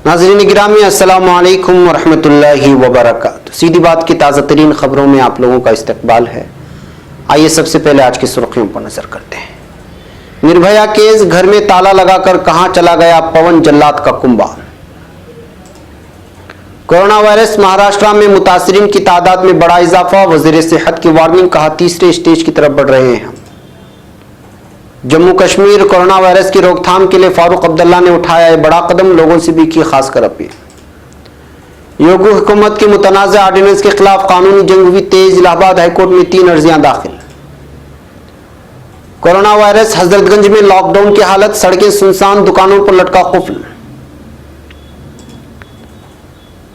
नाज़रीन गिरामी अस्सलामु अलैकुम वरहमतुल्लाहि वबरकातुहू। सीधी बात की ताज़ा तरीन खबरों में आप लोगों का इस्तकबाल है। आइए सबसे पहले आज की सुर्खियों पर नजर करते हैं। निर्भया केस, घर में ताला लगाकर कहां चला गया पवन जल्लाद का कुंबा। कोरोना वायरस महाराष्ट्र में मुतासिरीन की तादाद में बड़ा इजाफा, वज़ीर सेहत की वार्निंग, कहा तीसरे स्टेज की तरफ बढ़ रहे हैं। जम्मू कश्मीर कोरोना वायरस की रोकथाम के लिए फारूक अब्दुल्ला ने उठाया है बड़ा कदम, लोगों से भी की खासकर अपील। योगी हुकूमत की मुतनाज़ ऑर्डिनेंस के खिलाफ कानूनी जंग हुई तेज, इलाहाबाद हाईकोर्ट में 3 अर्जियां दाखिल। कोरोना वायरस, हजरतगंज में लॉकडाउन की हालत, सड़कें सुनसान, दुकानों पर लटका कुफ्ल।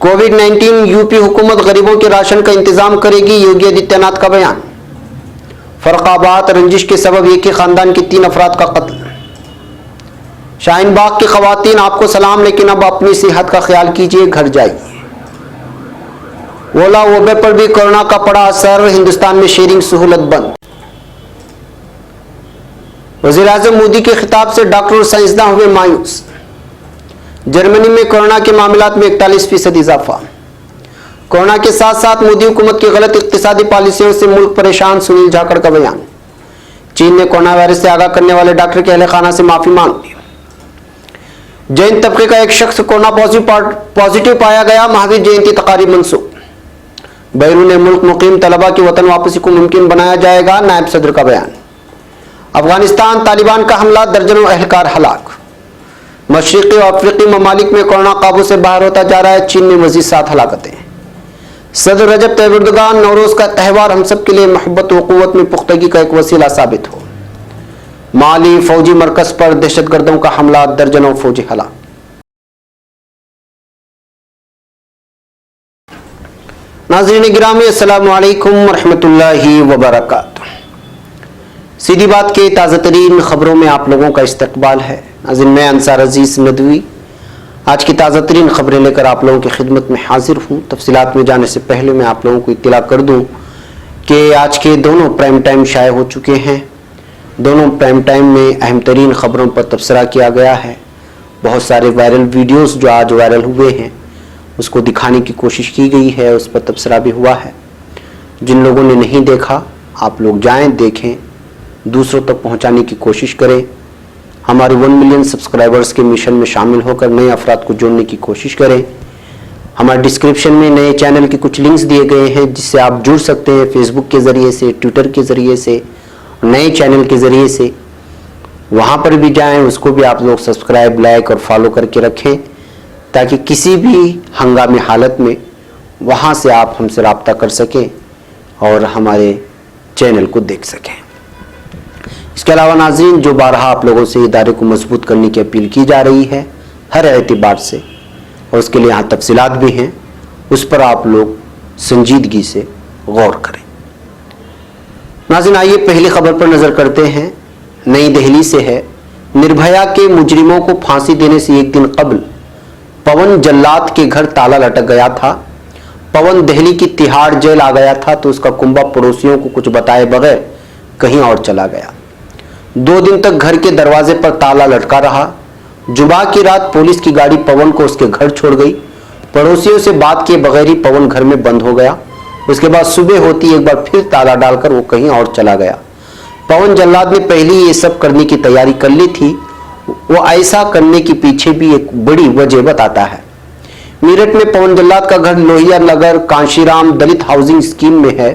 कोविड-19, यूपी हुकूमत गरीबों के राशन का इंतजाम करेगी, योगी आदित्यनाथ का बयान। फरकाबाद, रंजिश के सबब एक ही खानदान के 3 अफराद का कत्ल। शाहीन बाग की खवातीन, आपको सलाम, लेकिन अब अपनी सेहत का ख्याल कीजिए, घर जाइए। ओला उबर पर भी कोरोना का पड़ा असर, हिंदुस्तान में शेयरिंग सहूलत बंद। वज़ीर-ए-आज़म मोदी के खिताब से डॉक्टर और साइंसदान हुए मायूस। जर्मनी में कोरोना के मामलात में 41% इजाफा। कोरोना के साथ साथ मोदी हुकूमत की गलत इक्तिसादी पॉलिसियों से मुल्क परेशान, सुनील जाखड़ का बयान। चीन ने कोरोना वायरस से आगाह करने वाले डॉक्टर के अहले खाना से माफी मांग ली। जैन तबके का एक शख्स कोरोना पॉजिटिव पाया गया, महावीर जयंती तकारीब मंसूख। बैरून मुल्क मुकीम तलबा की वतन वापसी को मुमकिन बनाया जाएगा, नायब सदर का बयान। अफगानिस्तान, तालिबान का हमला, दर्जनों अहलकार हलाक। मशरिकी और अफ्रीकी ममालिक में कोरोना काबू से बाहर होता जा रहा है, चीन में मजीद 7 हलाकतें। सदर रजब तैयब एर्दोगान, नौरोज का त्यौहार हम सब के लिए मोहब्बत व क़ुव्वत में पुख्तगी का एक वसीला साबित हो। माली फौजी मरकज पर दहशतगर्दों का हमला, दर्जनों फौजी हलाक। नाज़रीन गिरामी अस्सलामु अलैकुम वरहमतुल्लाहि वबरकातुहू। सीधी बात के ताज़ा तरीन खबरों में आप लोगों का इस्तकबाल है। नाज़रीन, मैं अंसार अजीज नदवी आज की ताज़ा तरीन खबरें लेकर आप लोगों की खिदमत में हाजिर हूँ। तफसीलात में जाने से पहले मैं आप लोगों को इत्तला कर दूँ कि आज के दोनों प्राइम टाइम शाये हो चुके हैं। दोनों प्राइम टाइम में अहम तरीन खबरों पर तबसरा किया गया है। बहुत सारे वायरल वीडियोस जो आज वायरल हुए हैं उसको दिखाने की कोशिश की गई है, उस पर तबसरा भी हुआ है। जिन लोगों ने नहीं देखा, आप लोग जाएँ, देखें, दूसरों तक पहुँचाने की कोशिश करें। हमारे 1 मिलियन सब्सक्राइबर्स के मिशन में शामिल होकर नए अफराद को जोड़ने की कोशिश करें। हमारे डिस्क्रिप्शन में नए चैनल के कुछ लिंक्स दिए गए हैं जिससे आप जुड़ सकते हैं, फेसबुक के ज़रिए से, ट्विटर के ज़रिए से, नए चैनल के ज़रिए से। वहाँ पर भी जाएं, उसको भी आप लोग सब्सक्राइब, लाइक और फॉलो करके रखें ताकि किसी भी हंगामी हालत में वहाँ से आप हमसे रब्ता कर सकें और हमारे चैनल को देख सकें। इसके अलावा नाज़रीन, जो बारहा आप लोगों से इदारे को मजबूत करने की अपील की जा रही है हर एतबार से, और उसके लिए यहाँ तफसीलात भी हैं, उस पर आप लोग संजीदगी से गौर करें। नाज़रीन, आइए पहली खबर पर नज़र करते हैं। नई दिल्ली से है। निर्भया के मुजरिमों को फांसी देने से एक दिन कबल पवन जल्लाद के घर ताला लटक गया था। पवन दिल्ली की तिहाड़ जेल आ गया था तो उसका कुंबा पड़ोसियों को कुछ बताए बगैर कहीं और चला गया। 2 दिन तक घर के दरवाजे पर ताला लटका रहा। जुमा की रात पुलिस की गाड़ी पवन को उसके घर छोड़ गई। पड़ोसियों से बात किए बगैर ही पवन घर में बंद हो गया। उसके बाद सुबह होती एक बार फिर ताला डालकर वो कहीं और चला गया। पवन जल्लाद ने पहले ही ये सब करने की तैयारी कर ली थी। वो ऐसा करने के पीछे भी एक बड़ी वजह बताता है। मेरठ में पवन जल्लाद का घर लोहिया नगर कांशीराम दलित हाउसिंग स्कीम में है।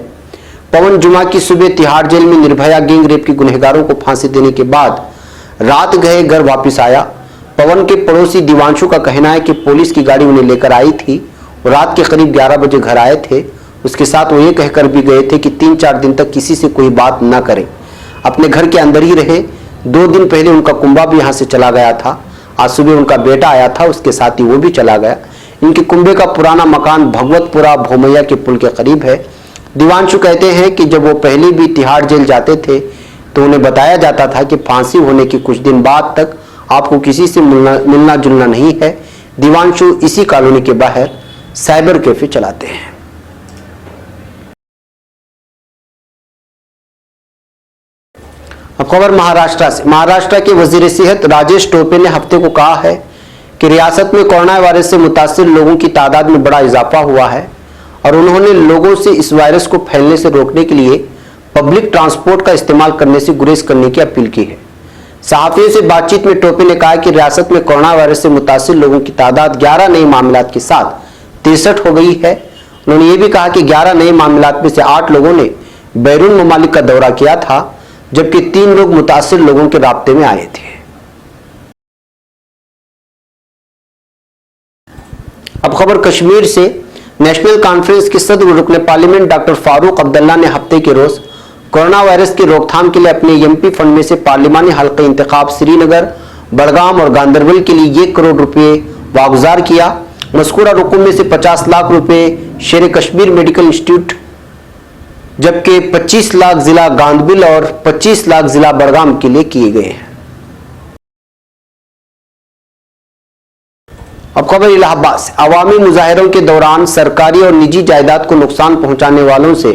पवन जुमा की सुबह तिहाड़ जेल में निर्भया गैंग रेप के गुनहगारों को फांसी देने के बाद रात गए घर वापस आया। पवन के पड़ोसी दिवांशु का कहना है कि पुलिस की गाड़ी उन्हें लेकर आई थी और रात के करीब 11 बजे घर आए थे। उसके साथ वो ये कहकर भी गए थे कि 3-4 दिन तक किसी से कोई बात ना करें, अपने घर के अंदर ही रहे। 2 दिन पहले उनका कुंबा भी यहाँ से चला गया था। आज सुबह उनका बेटा आया था, उसके साथ ही वो भी चला गया। इनके कुंबे का पुराना मकान भगवतपुरा भोमैया के पुल के करीब है। दिवांशु कहते हैं कि जब वो पहले भी तिहाड़ जेल जाते थे तो उन्हें बताया जाता था कि फांसी होने के कुछ दिन बाद तक आपको किसी से मिलना जुलना नहीं है। दिवांशु इसी कॉलोनी के बाहर साइबर कैफे चलाते हैं। अब खबर महाराष्ट्र से। महाराष्ट्र के वजीर सेहत राजेश टोपे ने हफ्ते को कहा है कि रियासत में कोरोना वायरस से मुतासिर लोगों की तादाद में बड़ा इजाफा हुआ है और उन्होंने लोगों से इस वायरस को फैलने से रोकने के लिए पब्लिक ट्रांसपोर्ट का इस्तेमाल करने से गुरेज करने की अपील की है। सहाफियों से बातचीत में टोपे ने कहा कि रियासत में कोरोना वायरस से मुतासिर लोगों की तादाद 11 नए मामलात के साथ 63 हो गई है। उन्होंने ये भी कहा कि 11 नए मामलात में से 8 लोगों ने बैरून ममालिक का दौरा किया था, जबकि 3 लोग मुतासिर लोगों के राब्ते में आए थे। अब खबर कश्मीर से। नेशनल कॉन्फ्रेंस के सदर रुकन पार्लियामेंट डॉक्टर फारूक अब्दुल्ला ने हफ्ते के रोज कोरोना वायरस की रोकथाम के लिए अपने एमपी फंड में से पार्लिमानी हल्के इंतखाब श्रीनगर, बड़गाम और गांधरबल के लिए 1 करोड़ रुपए वागुजार किया। मज़कूरा रकूम में से 50 लाख रुपए शेर कश्मीर मेडिकल इंस्टीट्यूट, जबकि 25 लाख जिला गांधरबल और 25 लाख जिला बड़गाम के लिए किए गए हैं। अब खबर इलाहाबाद से। अवामी मुजाहिरों के दौरान सरकारी और निजी जायदाद को नुकसान पहुंचाने वालों से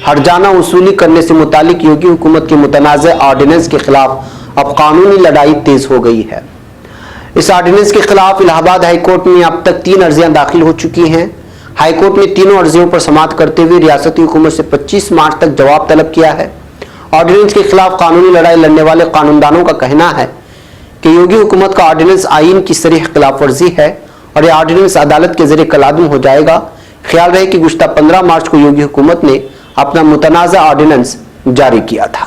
हर्जाना वसूली करने से मुतालिक योगी हुकूमत के मुतनाज़ ऑर्डिनेंस के खिलाफ अब कानूनी लड़ाई तेज हो गई है। इस ऑर्डिनेंस के खिलाफ इलाहाबाद हाईकोर्ट में अब तक 3 अर्जियां दाखिल हो चुकी हैं। हाईकोर्ट ने तीनों अर्जियों पर समाअत करते हुए रियासती हुकूमत से 25 मार्च तक जवाब तलब किया है। ऑर्डिनेंस के खिलाफ कानूनी लड़ाई लड़ने वाले कानूनदानों का कहना है कि योगी हुकूमत का ऑर्डिनेंस आईन की सरीह खिलाफ वर्जी है और यह ऑर्डिनेंस अदालत के जरिए कलादम हो जाएगा। ख्याल रहे कि गुज़श्ता 15 मार्च को योगी हुकूमत ने अपना मुतनाज़ा ऑर्डिनेंस जारी किया था।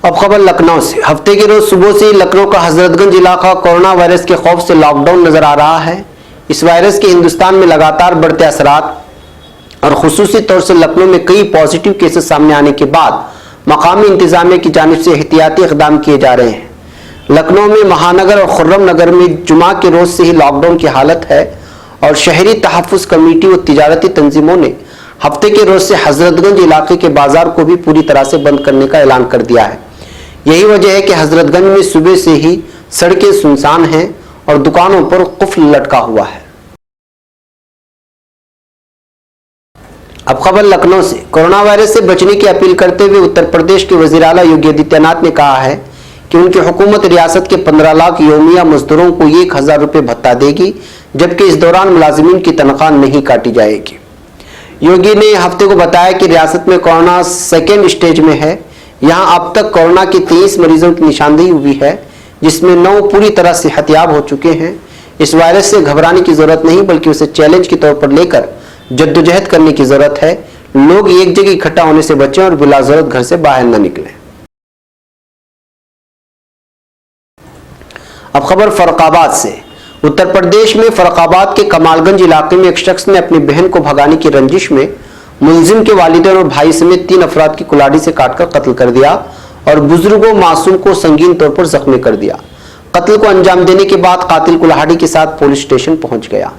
अब खबर लखनऊ से। हफ्ते के रोज सुबह से लखनऊ का हजरतगंज इलाका कोरोना वायरस के खौफ से लॉकडाउन नजर आ रहा है। इस वायरस के हिंदुस्तान में लगातार बढ़ते असरात और खुसूसी तौर से लखनऊ में कई पॉजिटिव केसेस सामने आने के बाद मकामी इंतजामिया की जानिब से एहतियाती इक़दाम किए जा रहे हैं। लखनऊ में महानगर और खुर्रम नगर में जुमा के रोज से ही लॉकडाउन की हालत है और शहरी तहफ़्फ़ुज़ कमेटी व तिजारती तंजीमों ने हफ्ते के रोज से हजरतगंज इलाके के बाजार को भी पूरी तरह से बंद करने का ऐलान कर दिया है। यही वजह है कि हजरतगंज में सुबह से ही सड़कें सुनसान हैं और दुकानों पर कुफ्ल लटका हुआ है। अब खबर लखनऊ से। कोरोना वायरस से बचने की अपील करते हुए उत्तर प्रदेश के वज़ीर आला योगी आदित्यनाथ ने कहा है कि उनकी हुकूमत रियासत के 15 लाख योमिया मजदूरों को 1000 रुपये भत्ता देगी, जबकि इस दौरान मुलाजिमीन की तनख्वाह नहीं काटी जाएगी। योगी ने हफ्ते को बताया कि रियासत में कोरोना सेकेंड स्टेज में है। यहाँ अब तक कोरोना के 23 मरीजों की निशानदेही हुई है, जिसमें 9 पूरी तरह सेहतियाब हो चुके हैं। इस वायरस से घबराने की जरूरत नहीं, बल्कि उसे चैलेंज के तौर पर लेकर जद्दोजहद करने की जरूरत है। लोग एक जगह इकट्ठा होने से बचें और बिला जरूरत घर से बाहर न निकलें। अब खबर फर्रुखाबाद से। उत्तर प्रदेश में फर्रुखाबाद के कमालगंज इलाके में एक शख्स ने अपनी बहन को भगाने की रंजिश में मुलजिम के वालिदैन और भाई समेत 3 अफराद की कुल्हाड़ी से काटकर कत्ल कर दिया और बुजुर्गों मासूम को संगीन तौर पर जख्मी कर दिया। कत्ल को अंजाम देने के बाद कातिल कुल्हाड़ी के साथ पुलिस स्टेशन पहुंच गया।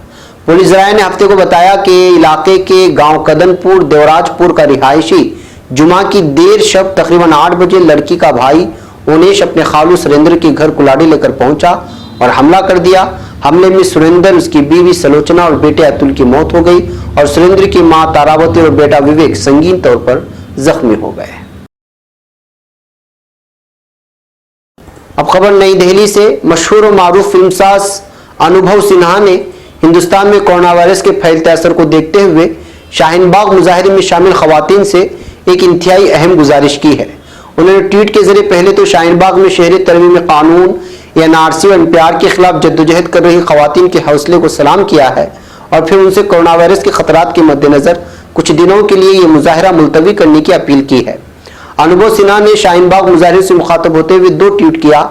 पुलिस राय ने हफ्ते को बताया कि इलाके के गांव कदनपुर देवराजपुर का रिहायशी जुमा की देर शब तकरीबन 8 बजे लड़की का भाई उनेश अपने खालू सुरेंद्र के घर कुल्हाड़ी लेकर पहुंचा और हमला कर दिया। हमले में सुरेंद्र, उसकी बीवी सलोचना और बेटे अतुल की मौत हो गई और सुरेंद्र की मां तारावती और बेटा विवेक संगीन तौर पर जख्मी हो गए। अब खबर नई दिल्ली से। मशहूर और मारूफ फिल्मसाज अनुभव सिन्हा ने हिंदुस्तान में कोरोना वायरस के फैलते असर को देखते हुए शाहीन बाग मुजाहिरे में शामिल खवातीन से एक इंतहाई अहम गुजारिश की है। उन्होंने ट्वीट के जरिए पहले तो शाहीन बाग में शहरी तरमीम कानून NRC और NPR के खिलाफ जद्दोजहद कर रही खवातीन के हौसले को सलाम किया है और फिर उनसे कोरोना वायरस के खतरात के मद्देनजर कुछ दिनों के लिए ये मुजाहिरा मुलतवी करने की अपील की है। अनुभव सिन्हा ने शाहीन बाग मुजाहिरे से मुखातब होते हुए 2 ट्वीट किया,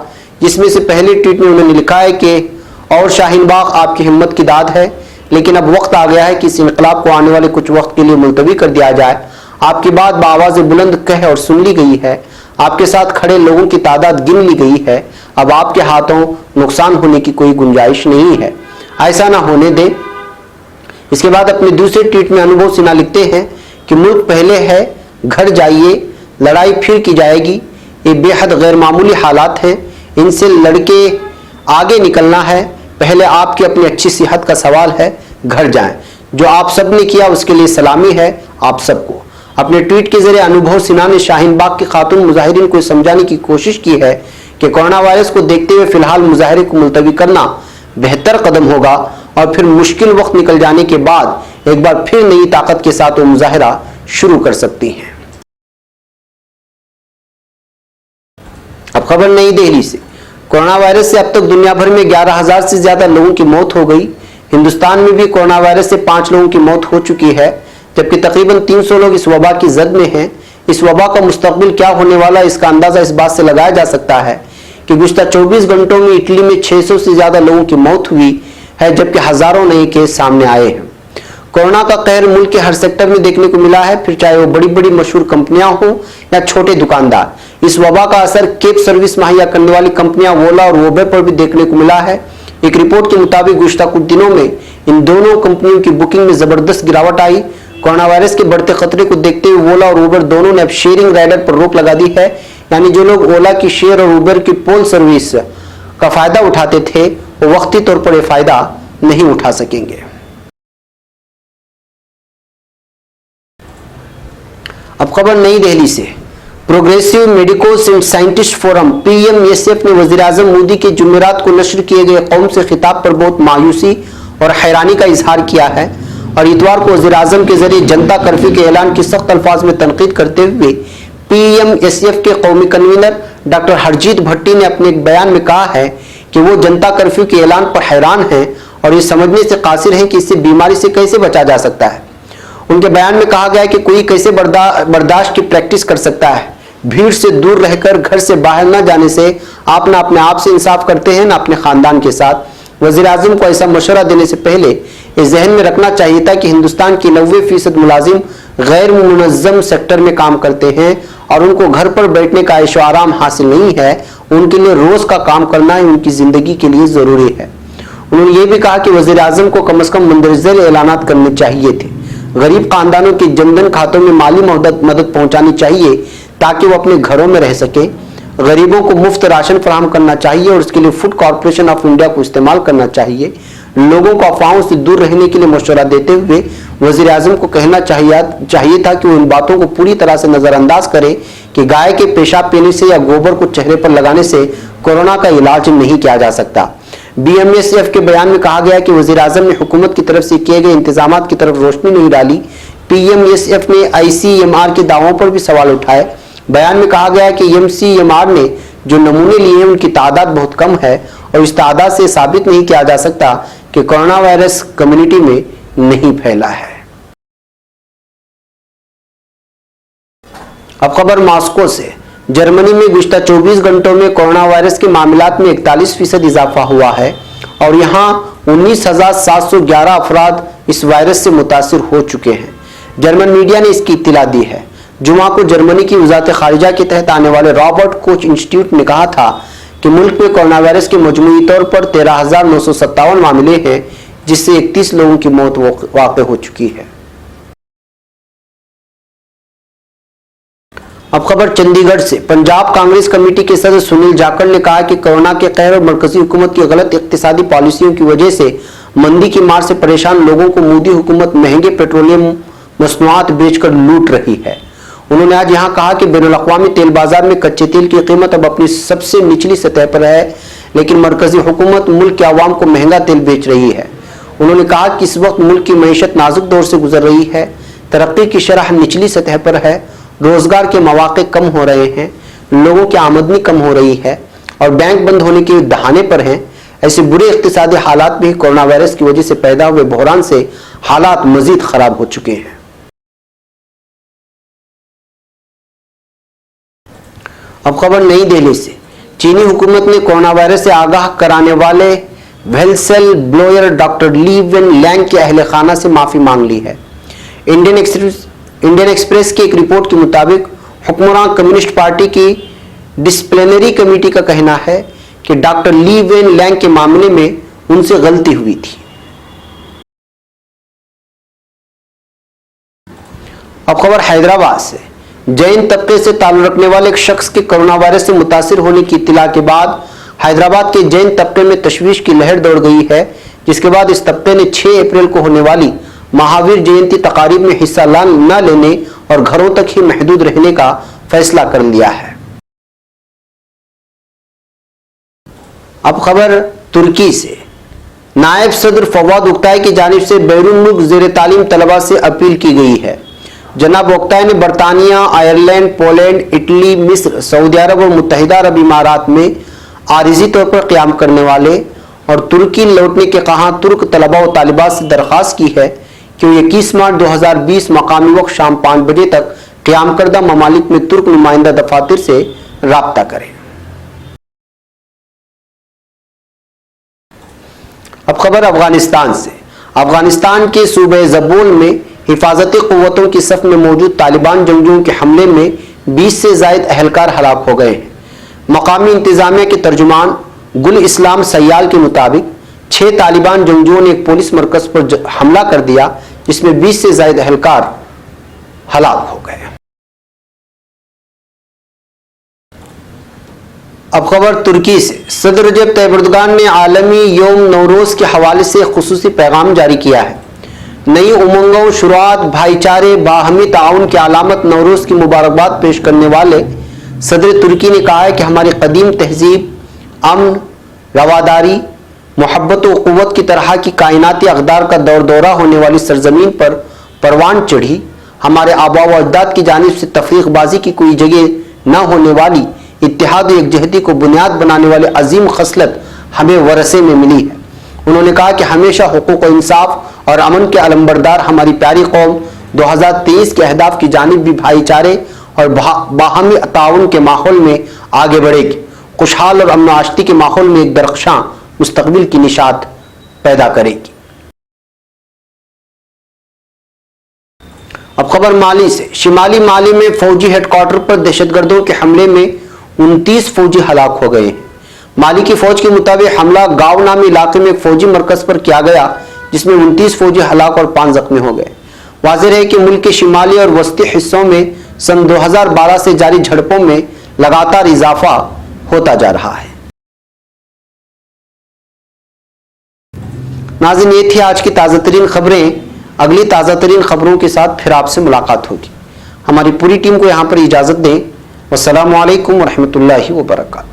जिसमें से पहले ट्वीट में उन्होंने लिखा है कि और शाहीन बाग आपकी हिम्मत की दाद है, लेकिन अब वक्त आ गया है कि इस इनकलाब को आने वाले कुछ वक्त के लिए मुलतवी कर दिया जाए। आपकी बात बाआवाज़ बुलंद कह और सुन ली गई है। आपके साथ खड़े लोगों की तादाद गिन ली गई है। अब आपके हाथों नुकसान होने की कोई गुंजाइश नहीं है, ऐसा ना होने दें। इसके बाद अपने दूसरे ट्वीट में अनुभव सिन्हा लिखते हैं कि मुल्क पहले है, घर जाइए, लड़ाई फिर की जाएगी। ये बेहद गैर मामूली हालात हैं, इनसे लड़के आगे निकलना है। पहले आपकी अपनी अच्छी सेहत का सवाल है, घर जाएं। जो आप सब ने किया उसके लिए सलामी है आप सबको। अपने ट्वीट के जरिए अनुभव सिन्हा ने शाहीन बाग के खातून मुजाहिरीन को समझाने की कोशिश की है कि कोरोना वायरस को देखते हुए फिलहाल मुजाहरे को मुलतवी करना बेहतर कदम होगा और फिर मुश्किल वक्त निकल जाने के बाद एक बार फिर नई ताकत के साथ वो मुजाहरा शुरू कर सकती हैं। अब खबर नई दिल्ली से। कोरोना वायरस से अब तक दुनिया भर में 11,000 से ज्यादा लोगों की मौत हो गई। हिंदुस्तान में भी कोरोना वायरस से 5 लोगों की मौत हो चुकी है, जबकि तकरीबन 300 लोग इस वबा की जद में हैं। इस वबा का मुस्तकबिल क्या होने वाला है, इसका अंदाजा इस बात से लगाया जा सकता है कि गुज़िश्ता 24 घंटों में इटली में 600 से ज्यादा लोगों की मौत हुई है, जबकि हजारों नए केस सामने आए हैं। कोरोना का कहर मुल्क के हर सेक्टर में देखने को मिला है, फिर चाहे वो बड़ी बड़ी मशहूर कंपनियां हो या छोटे दुकानदार। इस वबा का असर कैब सर्विस मुहैया करने वाली कंपनियां ओला और उबर पर भी देखने को मिला है। एक रिपोर्ट के मुताबिक गुज़िश्ता कुछ दिनों में इन दोनों कंपनियों की बुकिंग में जबरदस्त गिरावट आई। कोरोना वायरस के बढ़ते खतरे को देखते हुए ओला और उबर दोनों ने अब शेयरिंग राइडर पर रोक लगा दी है, यानी जो लोग ओला की शेयर और उबर की पोल सर्विस का फायदा उठाते थे वो वक्ती तौर पर यह फायदा नहीं उठा सकेंगे। अब खबर नई दिल्ली से। Progressive medicos and scientist forum PMSF ने वजीर आजम मोदी के जुमेरात को नश्र किए गए कौम से खिताब पर बहुत मायूसी और हैरानी का इजहार किया है और इतवार को वजीर आजम के जरिए जनता कर्फ्यू के ऐलान की सख्त अल्फाज में तनकीद करते हुए PMSF के कौमी कन्वीनर डॉक्टर हरजीत भट्टी ने अपने एक बयान में कहा है कि वो जनता कर्फ्यू के ऐलान पर हैरान हैं और ये समझने से कासिर हैं कि इससे बीमारी से कैसे बचा जा सकता है। उनके बयान में कहा गया है कि कोई कैसे बर्दाश्त की प्रैक्टिस कर सकता है। भीड़ से दूर रहकर घर से बाहर न जाने से आप ना अपने आप से इंसाफ करते हैं ना अपने खानदान के साथ। वजीर आजम को ऐसा मशवरा देने से पहले इस जहन में रखना चाहिए था कि हिंदुस्तान की 90% मुलाजिम गैर मुनज़्ज़म सेक्टर में काम करते हैं और उनको घर पर बैठने का ऐशो आराम हासिल नहीं है। उनके लिए रोज का काम करना ही उनकी जिंदगी के लिए जरूरी है। उन्होंने ये भी कहा कि वजीर आजम को कम से कम मंदरज़ेल ऐलानात करने चाहिए थे। गरीब खानदानों के जनधन खातों में माली मदद पहुंचानी चाहिए ताकि वो अपने घरों में रह सके। गरीबों को मुफ्त राशन फराहम करना चाहिए और इसके लिए फूड कॉरपोरेशन ऑफ इंडिया को इस्तेमाल करना चाहिए। लोगों को अफवाहों से दूर रहने के लिए मशवरा देते हुए वजीर आजम को कहना चाहिए था कि वो इन बातों को पूरी तरह से नजरअंदाज करे कि गाय के पेशाब पीने से या गोबर को चेहरे पर लगाने से कोरोना का इलाज नहीं किया जा सकता। BMSF के बयान में कहा गया कि वजीर आजम ने हुकूमत की तरफ से किए गए इंतजाम की तरफ रोशनी नहीं डाली। PMSF ने ICMR के दावों पर भी सवाल उठाए। बयान में कहा गया कि MCMR ने जो नमूने लिए हैं उनकी तादाद बहुत कम है और इस तादाद से साबित नहीं किया जा सकता कि कोरोना वायरस कम्युनिटी में नहीं फैला है। अब खबर मॉस्को से। जर्मनी में गुज़िश्ता 24 घंटों में कोरोना वायरस के मामलात में 41% इजाफा हुआ है और यहाँ 19,711 अफराद इस वायरस से मुतासिर हो चुके हैं। जर्मन मीडिया ने इसकी इत्तला दी है। जुमा को जर्मनी की वजारत खारिजा के तहत आने वाले रॉबर्ट कोच इंस्टीट्यूट ने कहा था कि मुल्क में कोरोना वायरस के मजमूई तौर पर 13,957 मामले हैं, जिससे 31 लोगों की मौत वाक़ हो चुकी है। अब खबर चंडीगढ़ से। पंजाब कांग्रेस कमेटी के सदस्य सुनील जाखड़ ने कहा कि कोरोना के कहर और मरकजी हुकूमत की गलत इक्तिसादी पॉलिसियों की वजह से मंदी की मार से परेशान लोगों को मोदी हुकूमत महंगे पेट्रोलियम मसनूआत बेचकर लूट रही है। उन्होंने आज यहाँ कहा कि बैनुल-अक़वामी तेल बाजार में कच्चे तेल की कीमत अब अपनी सबसे निचली सतह पर है, लेकिन मरकजी हुकूमत मुल्क के आवाम को महंगा तेल बेच रही है। उन्होंने कहा कि इस वक्त मुल्क की मईशत नाजुक दौर से गुजर रही है, तरक्की की शरह निचली सतह पर है, रोजगार के मौके कम हो रहे हैं, लोगों की आमदनी कम हो रही है और बैंक बंद होने के दहाने पर हैं। ऐसे बुरे इक्तिसादी हालात में कोरोना वायरस की वजह से पैदा हुए बहरान से हालात मजीद खराब हो चुके हैं। अब खबर नई दिल्ली से। चीनी हुकूमत ने कोरोना वायरस से आगाह कराने वाले whistle blower doctor Li Wenliang के अहले खाना से माफी मांग ली है। इंडियन एक्सप्रेस की एक रिपोर्ट के मुताबिक हुक्मरान कम्युनिस्ट पार्टी की डिसिप्लिनरी कमेटी का कहना है कि डॉक्टर ली वेन लैंग के मामले में उनसे गलती हुई थी। अब खबर हैदराबाद से। जैन तबके से ताल्लुक रखने वाले एक शख्स के कोरोना वायरस से मुतासिर होने की इत्तला के बाद हैदराबाद के जैन तबके में तशवीश की लहर दौड़ गई है, जिसके बाद इस तबके ने 6 अप्रैल को होने वाली महावीर जयंती तकारीब में हिस्सा न लेने और घरों तक ही महदूद रहने का फैसला कर लिया है। अब खबर तुर्की से। नायब सदर फवाद उक्ताई की जानिब से बैरून मुल्क ज़ेर तालीम तलबा से अपील की गई है। जनाब उक्ताई ने बरतानिया, आयरलैंड, पोलैंड, इटली, मिस्र, सऊदी अरब और मुत्तहिदा अरब इमारात में आरिजी तौर पर क़याम करने वाले और तुर्की लौटने के कहा तुर्क तलबा व तालिबात से दरख्वास्त की है कि वो 21 मार्च 2020 मकामी वक्त शाम 5 बजे तक क़याम करदा ममालिक में तुर्क नुमाइंदा दफातर से राब्ता करें। अब खबर अफगानिस्तान से। अफगानिस्तान के सूबे ज़बूल में हिफाजती क़ुव्वतों की सफ में मौजूद तालिबान जंगजुओं के हमले में 20 से ज़ायद अहलकार हलाक हो गए हैं। मकामी इंतज़ामिया के तर्जुमान गुल इस्लाम सयाल के मुताबिक 6 तालिबान जंगजुओं ने एक पुलिस मरकज़ पर हमला कर दिया, जिसमें 20 से ज़ायद अहलकार हलाक हो गए। अब खबर तुर्की से। सदर रजब तैयब एर्दोगान ने आलमी यौम नौरोज़ के हवाले से खुसूसी पैगाम जारी किया है। नई उमंगों, शुरुआत, भाईचारे, बाहमी ताउन की अलामत नौरोज़ की मुबारकबाद पेश करने वाले सदर तुर्की ने कहा है कि हमारी कदीम तहजीब अमन, रवादारी, मोहब्बत व क़ुव्वत की तरह की कायनाती अक़दार का दौर दौरा होने वाली सरजमीन पर परवान चढ़ी हमारे आबा व अजदाद की जानिब से तफरीक़बाजी की कोई जगह न होने वाली इत्तेहाद यकजहती को बुनियाद बनाने वाले अजीम खसलत हमें वरसे में मिली है। उन्होंने कहा कि हमेशा हुकूक व इंसाफ और अमन के अलंबरदार हमारी प्यारी कौम 2023 के अहदाफ की जानिब भी भाईचारे और बाहमी ताउन के माहौल में आगे बढ़ेगी, खुशहाल और अमन आश्ती के माहौल में एक दरख्शां मुस्तकबिल की निशात पैदा करेगी। अब खबर माली से। शिमाली माली में फौजी हेडक्वार्टर पर दहशतगर्दों के हमले में 29 फौजी हलाक हो गए हैं। माली की फौज के मुताबिक हमला गांव नामी इलाके में एक फौजी मरकज पर किया गया, जिसमें 29 फौजी हलाक और 5 जख्मी हो गए। वाज़ेह है कि मुल्क के शिमाली और वस्ती हिस्सों में सन 2012 से जारी झड़पों में लगातार इजाफा होता जा रहा है। नाज़रीन, ये थी आज की ताज़ा तरीन खबरें। अगली ताज़ा तरीन खबरों के साथ फिर आपसे मुलाकात होगी। हमारी पूरी टीम को यहाँ पर इजाज़त दें। वस्सलामु अलैकुम वरहमतुल्लाहि वबरकातुहू।